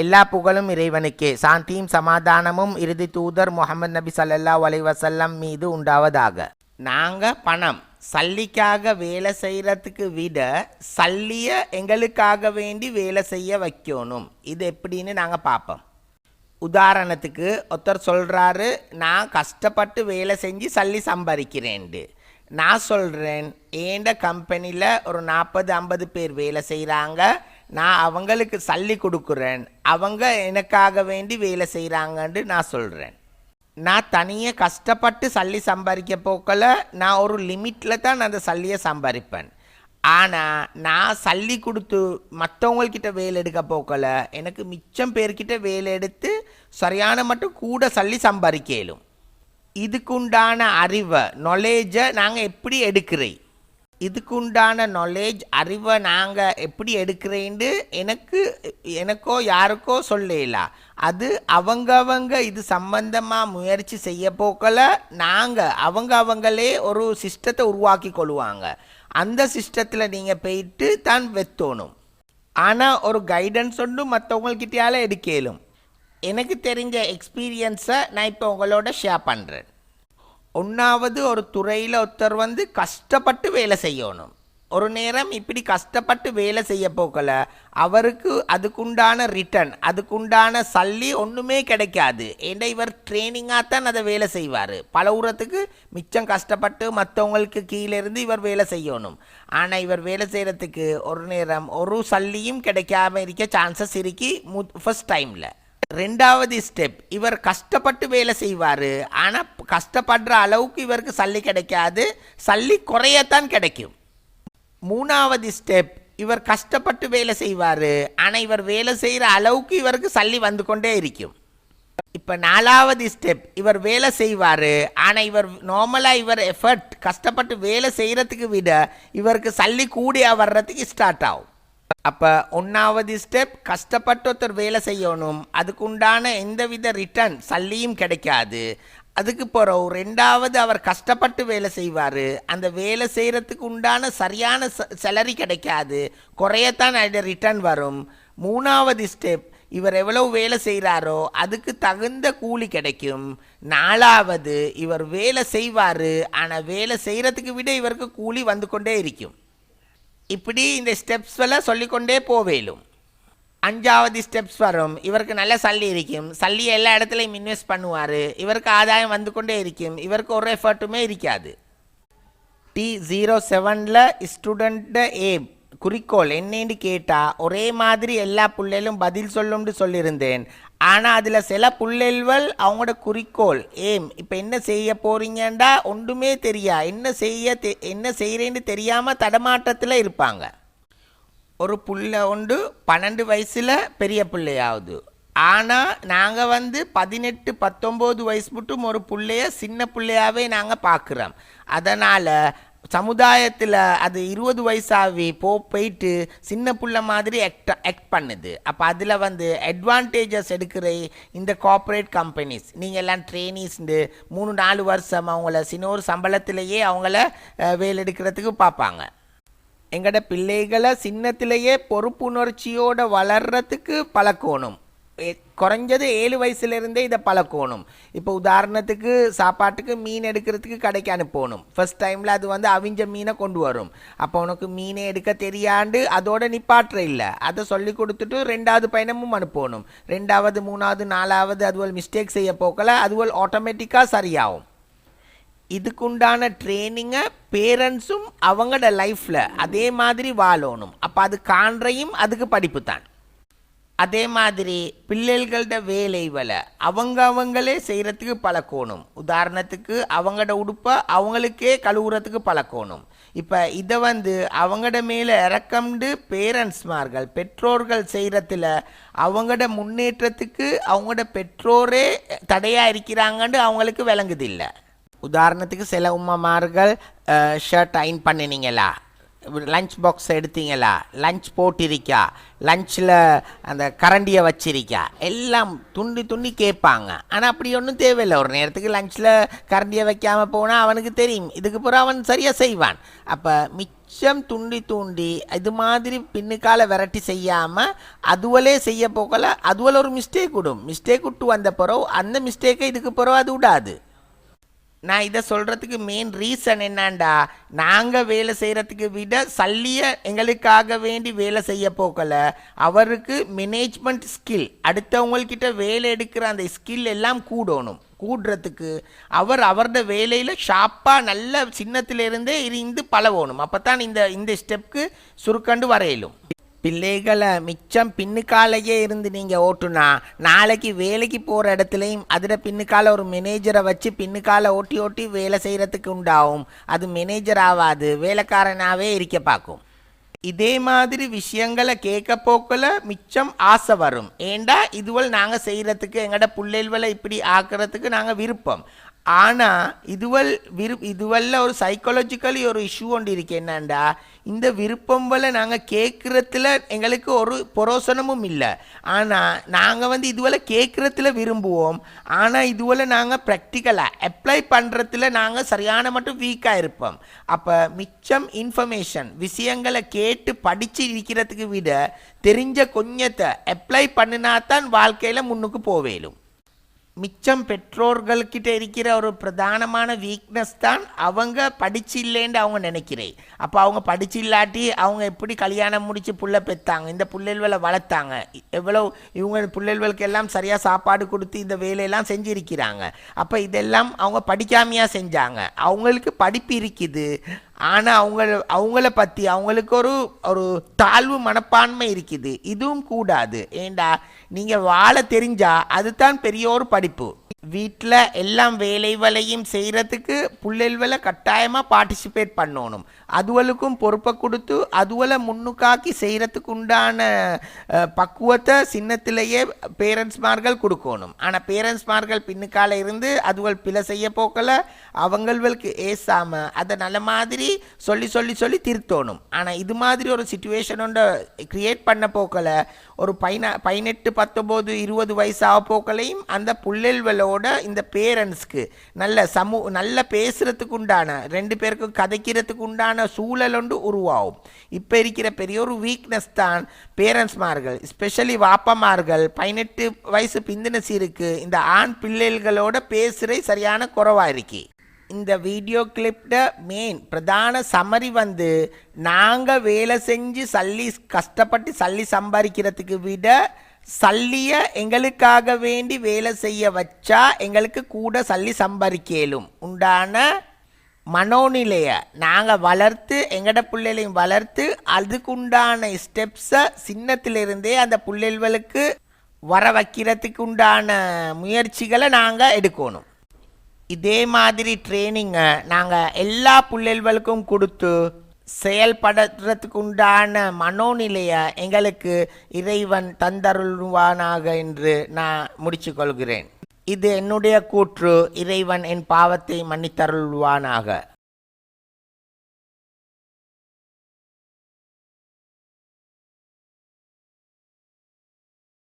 எல்லா புகழும் இறைவனுக்கே, சாந்தியும் சமாதானமும் இறுதி தூதர் முஹம்மது நபி ஸல்லல்லாஹு அலைஹி வஸல்லம் மீது உண்டாவதாக. நாங்கள் பணம் சல்லிக்காக வேலை செய்கிறதுக்கு விட சல்லியை எங்களுக்காக வேண்டி வேலை செய்ய வைக்கணும். இது எப்படின்னு நாங்கள் பார்ப்போம். உதாரணத்துக்கு ஒருத்தர் சொல்கிறாரு, நான் கஷ்டப்பட்டு வேலை செஞ்சு சல்லி சம்பாதிக்கிறேன்ட்டு. நான் சொல்கிறேன், ஏண்ட கம்பெனியில் ஒரு 40-50 பேர் வேலை செய்கிறாங்க, நான் அவங்களுக்கு சல்லி கொடுக்குறேன், அவங்க எனக்காக வேண்டி வேலை செய்கிறாங்கன்னு நான் சொல்கிறேன். நான் தனியாக கஷ்டப்பட்டு சல்லி சம்பாதிக்க போக்கல, நான் ஒரு லிமிட்டில் தான் அந்த சல்லியை சம்பாதிப்பேன். ஆனால் நான் சல்லி கொடுத்து மற்றவங்கக்கிட்ட வேலை எடுக்க போக்கல, எனக்கு மிச்சம் பேர்கிட்ட வேலை எடுத்து சரியான மட்டும் கூட சல்லி சம்பாதிக்கலும். இதுக்குண்டான அறிவை நாலேஜை நாங்கள் எப்படி எடுக்கிறேன், இதுக்குண்டான நாலேஜ் அறிவை நாங்கள் எப்படி எடுக்கிறேன்னு எனக்கோ யாருக்கோ சொல்லலாம். அது அவங்கவங்க இது சம்பந்தமாக முயற்சி செய்ய போக்கல நாங்கள் அவங்களே ஒரு சிஸ்டத்தை உருவாக்கி கொள்வாங்க. அந்த சிஸ்டத்தில் நீங்கள் போயிட்டு தான் வெத்தணும். ஆனால் ஒரு கைடன்ஸ் ஒன்று மற்றவங்கக்கிட்டையால் எடுக்கலும். எனக்கு தெரிஞ்ச எக்ஸ்பீரியன்ஸை நான் இப்போ உங்களோட ஷேர் பண்ணுறேன். ஒன்றாவது, ஒரு துறையில் ஒருத்தர் கஷ்டப்பட்டு வேலை செய்யணும். ஒரு நேரம் இப்படி கஷ்டப்பட்டு வேலை செய்ய போக்கல அவருக்கு அதுக்குண்டான ரிட்டர்ன், அதுக்குண்டான சல்லி ஒன்றுமே கிடைக்காது. ஏன்னா இவர் ட்ரைனிங்காக தான் அதை வேலை செய்வார். பல ஊரத்துக்கு மிச்சம் கஷ்டப்பட்டு மற்றவங்களுக்கு கீழேருந்து இவர் வேலை செய்யணும். ஆனால் இவர் வேலை செய்கிறதுக்கு ஒரு நேரம் ஒரு சல்லியும் கிடைக்காம இருக்க சான்சஸ் இருக்கி ஃபர்ஸ்ட் டைமில். ரெண்டாவது ஸ்டெப், இவர் கஷ்டப்பட்டு வேலை செய்வார். ஆனால் கஷ்டப்படுற அளவுக்கு இவருக்கு சல்லி கிடைக்காது, சல்லி குறையத்தான் கிடைக்கும். மூணாவது ஸ்டெப், இவர் கஷ்டப்பட்டு வேலை செய்வார். ஆனால் இவர் வேலை செய்கிற அளவுக்கு இவருக்கு சல்லி வந்து கொண்டே இருக்கும். இப்போ நாலாவது ஸ்டெப், இவர் வேலை செய்வார். ஆனால் இவர் நார்மலாக இவர் எஃபர்ட் கஷ்டப்பட்டு வேலை செய்கிறதுக்கு விட இவருக்கு சல்லி கூடிய வர்றதுக்கு ஸ்டார்ட் ஆகும். அப்போ ஒன்றாவது ஸ்டெப், கஷ்டப்பட்டு ஒருத்தர் வேலை செய்யணும், அதுக்குண்டான எந்தவித ரிட்டர்ன் சல்லியும் கிடைக்காது. அதுக்கு பிறகு ரெண்டாவது அவர் கஷ்டப்பட்டு வேலை செய்வார். அந்த வேலை செய்கிறதுக்கு உண்டான சரியான சேலரி கிடைக்காது, குறையத்தான் அதில் ரிட்டர்ன் வரும். மூணாவது ஸ்டெப், இவர் எவ்வளவு வேலை செய்கிறாரோ அதுக்கு தகுந்த கூலி கிடைக்கும். நாலாவது, இவர் வேலை செய்வார். ஆனால் வேலை செய்கிறதுக்கு விட இவருக்கு கூலி வந்து கொண்டே இருக்கும். இப்படி இந்த ஸ்டெப்ஸ் எல்லாம் சொல்லிக்கொண்டே போவேலும். அஞ்சாவது ஸ்டெப்ஸ் வரும், இவருக்கு நல்ல சல்லி இருக்கும், சல்லியை எல்லா இடத்துலையும் இன்வெஸ்ட் பண்ணுவார், இவருக்கு ஆதாயம் வந்து கொண்டே இருக்கும், இவருக்கு ஒரு எஃபர்ட்டுமே இருக்காது. T07 ஸ்டூடெண்ட்டை குறிக்கோள் என்னன்னு கேட்டால் ஒரே மாதிரி எல்லா பிள்ளைகளும் பதில் சொல்லும்னு சொல்லியிருந்தேன். ஆனால் அதில் சில பிள்ளைகள் அவங்களோட குறிக்கோள் இப்போ என்ன செய்ய போகிறீங்கண்டா ஒன்றுமே தெரியா, என்ன செய்கிறேன்னு தெரியாமல் தடமாட்டத்தில் இருப்பாங்க. ஒரு புள்ளை 12 வயசில் பெரிய பிள்ளையாவது. ஆனால் நாங்கள் 18-19 வயசு மட்டும் ஒரு பிள்ளைய சின்ன பிள்ளையாவே நாங்கள் பார்க்குறோம். அதனால் சமுதாயத்தில் அது 20 வயசாகவே போயிட்டு சின்ன புள்ள மாதிரி ஆக்ட் பண்ணுது. அப்போ அதில் அட்வான்டேஜஸ் எடுக்கிற இந்த கார்ப்பரேட் கம்பெனிஸ், நீங்கள் எல்லாம் ட்ரெயினிஸ்ண்டு 3-4 வருஷம் அவங்கள சின்ன சம்பளத்திலேயே அவங்கள வேலை எடுக்கிறதுக்கு பார்ப்பாங்க. எங்களோட பிள்ளைகளை சின்னத்திலேயே பொறுப்புணர்ச்சியோடு வளர்கிறதுக்கு பழக்கணும். குறைஞ்சது 7 வயசுலேருந்தே இதை பழக்கணும். இப்போ உதாரணத்துக்கு சாப்பாட்டுக்கு மீன் எடுக்கிறதுக்கு கடைக்கு அனுப்பணும். ஃபர்ஸ்ட் டைமில் அது அவிஞ்ச மீனை கொண்டு வரும். அப்போ உனக்கு மீனை எடுக்க தெரியாண்டு அதோட நிப்பாற்ற இல்லை, அதை சொல்லி கொடுத்துட்டு 2வது பயணமும் அனுப்பணும். 2வது 3வது 4வது அதுவல் மிஸ்டேக் செய்ய போக்கல அதுவல் ஆட்டோமேட்டிக்காக சரியாகும். இதுக்குண்டான ட்ரைனிங்கை பேரண்ட்ஸும் அவங்களோட லைஃப்பில் அதே மாதிரி வாழணும். அப்போ அது காண்றையும் அதுக்கு படிப்பு தான். அதே மாதிரி பிள்ளைகளோட வேலைகளை அவங்களே செய்கிறதுக்கு பழக்கணும். உதாரணத்துக்கு அவங்களோட உடுப்பை அவங்களுக்கே கழுவுறதுக்கு பழக்கணும். இப்போ இதை அவங்களோட மேலே இறக்கம்ண்டு பேரண்ட்ஸ்மார்கள் பெற்றோர்கள் செய்கிறதுல அவங்களோட முன்னேற்றத்துக்கு அவங்களோட பெற்றோரே தடையாக இருக்கிறாங்கன்னு அவங்களுக்கு விளங்குதில்லை. உதாரணத்துக்கு சில உம்மமார்கள் ஷர்ட் அயன் பண்ணினீங்களா, லஞ்ச் பாக்ஸ் எடுத்தீங்களா, லஞ்ச் போட்டிருக்கா, லஞ்சில் அந்த கரண்டியை வச்சிருக்கா, எல்லாம் துண்டி துண்டி கேட்பாங்க. ஆனால் அப்படி ஒன்றும் தேவையில்லை. ஒரு நேரத்துக்கு லஞ்சில் கரண்டியை வைக்காமல் போனால் அவனுக்கு தெரியும், இதுக்கு பிறகு அவன் சரியாக செய்வான். அப்போ மிச்சம் துண்டி தூண்டி இது மாதிரி பின்னுக்கால வெரைட்டி செய்யாமல் அதுவலே செய்ய போக்கல அதுவல ஒரு மிஸ்டேக் விடும். மிஸ்டேக் விட்டு வந்த பிறகு அந்த மிஸ்டேக்கை இதுக்கு பிறகு அது விடாது. நான் இதை சொல்கிறதுக்கு மெயின் ரீசன் என்னண்டா, நாங்கள் வேலை செய்கிறதுக்கு விட சல்லியை எங்களுக்காக வேண்டி வேலை செய்ய போக்கல அவருக்கு மேனேஜ்மெண்ட் ஸ்கில், அடுத்தவங்கக்கிட்ட வேலை எடுக்கிற அந்த ஸ்கில் எல்லாம் கூடுறதுக்கு அவரோட வேலையில் ஷாப்பாக நல்ல சின்னத்திலிருந்தே இருந்து பழகணும். அப்போ தான் இந்த ஸ்டெப்புக்கு சுருக்கண்டு வரையிலும். பிள்ளைகளை மிச்சம் பின்னுக்காலையே இருந்து நீங்கள் ஓட்டுனா நாளைக்கு வேலைக்கு போகிற இடத்துலையும் அதில் பின்னுக்கால ஒரு மேனேஜரை வச்சு பின்னுக்கால ஓட்டி ஓட்டி வேலை செய்கிறதுக்கு உண்டாகும். அது மேனேஜர் ஆகாது, வேலைக்காரனாகவே இருக்க பார்க்கும். இதே மாதிரி விஷயங்களை கேட்க போக்கில் மிச்சம் ஆசை வரும். ஏண்டா இதுவள் நாங்கள் செய்கிறதுக்கு எங்களோட பிள்ளைகளை இப்படி ஆக்கிறதுக்கு நாங்கள் விருப்பம். ஆனால் இதுவல்ல ஒரு சைக்காலஜிக்கலி ஒரு இஷ்யூ ஒன்று இருக்கு. என்னண்டா, இந்த விருப்பங்களை நாங்கள் கேட்குறதுல எங்களுக்கு ஒரு புரோசனமும் இல்லை. ஆனால் நாங்கள் இதுவரை கேட்குறதுல விரும்புவோம். ஆனால் இதுவரை நாங்கள் ப்ராக்டிக்கலாக அப்ளை பண்ணுறதுல நாங்கள் சரியான மட்டும் வீக்காக இருப்போம். அப்போ மிச்சம் இன்ஃபர்மேஷன் விஷயங்களை கேட்டு படித்து இருக்கிறதுக்கு விட தெரிஞ்ச கொஞ்சத்தை அப்ளை பண்ணினா தான் வாழ்க்கையில் முன்னுக்கு போவேலும். மிச்சம் பெற்றோர்கள்கிட்ட இருக்கிற ஒரு பிரதானமான வீக்னஸ் தான் அவங்க படிச்சு இல்லைன்னு அவங்க நினைக்கிறேன். அப்போ அவங்க படிச்சு இல்லாட்டி அவங்க எப்படி கல்யாணம் முடித்து புள்ள பெற்றாங்க, இந்த புள்ளைகளை வளர்த்தாங்க, எவ்வளோ இவங்க பிள்ளைகளுக்கு எல்லாம் சரியாக சாப்பாடு கொடுத்து இந்த வேலையெல்லாம் செஞ்சுருக்கிறாங்க. அப்போ இதெல்லாம் அவங்க படிக்காமையாக செஞ்சாங்க. அவங்களுக்கு படிப்பு இருக்குது, ஆனால் அவங்கள பற்றி அவங்களுக்கு ஒரு தாழ்வு மனப்பான்மை இருக்குது. இதுவும் கூடாது. ஏண்டா, நீங்கள் வாழ தெரிஞ்சா அதுதான் பெரிய ஒரு படிப்பு. வீட்டில் எல்லாம் வேலைகளையும் செய்கிறதுக்கு பிள்ளைகளை கட்டாயமாக பார்ட்டிசிபேட் பண்ணணும். அதுவளுக்கும் பொறுப்பை கொடுத்து அதுவளை முன்னுக்காக்கி செய்கிறதுக்கு உண்டான பக்குவத்தை சின்னத்திலேயே பேரண்ட்ஸ்மார்கள் கொடுக்கணும். ஆனால் பேரண்ட்ஸ்மார்கள் பின்னுக்கால இருந்து அதுவள் பிழை செய்ய போக்கல அவங்களுக்கு ஏசாமல் அதை நல்ல மாதிரி சொல்லி திருத்தணும். ஆனால் இது மாதிரி ஒரு சிச்சுவேஷன் ஒன்றை க்ரியேட் பண்ண போக்கல ஒரு 18, 19, 20 வயசாக போக்கலையும் அந்த பிள்ளைகளோட இந்த பேரண்ட்ஸ்க்கு நல்ல பேசுறதுக்கு உண்டான, ரெண்டு பேருக்கும் கதைக்கிறதுக்கு உண்டான சூழல் ஒன்று உருவாகும். இப்போ இருக்கிற பெரிய ஒரு வீக்னஸ் தான் பேரண்ட்ஸ்மார்கள், ஸ்பெஷலி வாப்பமார்கள் 18 வயசு பிந்தின சீருக்கு இந்த ஆண் பிள்ளைகளோட பேசுகிற சரியான குறைவாக இருக்கு. இந்த வீடியோ கிளிப்ட மெயின் பிரதான சம்மரி நாங்கள் வேலை செஞ்சு கஷ்டப்பட்டு சல்லி சம்பாதிக்கிறதுக்கு விட சல்லியை எங்களுக்காக வேண்டி வேலை செய்ய வச்சா எங்களுக்கு கூட சல்லி சம்பாதிக்கலும் உண்டான மனோநிலையை நாங்கள் வளர்த்து எங்கட பிள்ளைகளையும் வளர்த்து அதுக்குண்டான ஸ்டெப்ஸை சின்னத்திலிருந்தே அந்த பிள்ளைகளுக்கு வர வைக்கிறதுக்கு உண்டான முயற்சிகளை நாங்கள் எடுக்கணும். இதே மாதிரி ட்ரைனிங்கை நாங்கள் எல்லா பிள்ளைகளுக்கும் கொடுத்து செயல்படுறதுக்கு உண்டான மனோநிலையை எங்களுக்கு இறைவன் தந்தருள்வானாக என்று நான் முடிச்சு கொள்கிறேன். இது என்னுடைய கூற்று. இறைவன் என் பாவத்தை மன்னித்தருள்வானாக.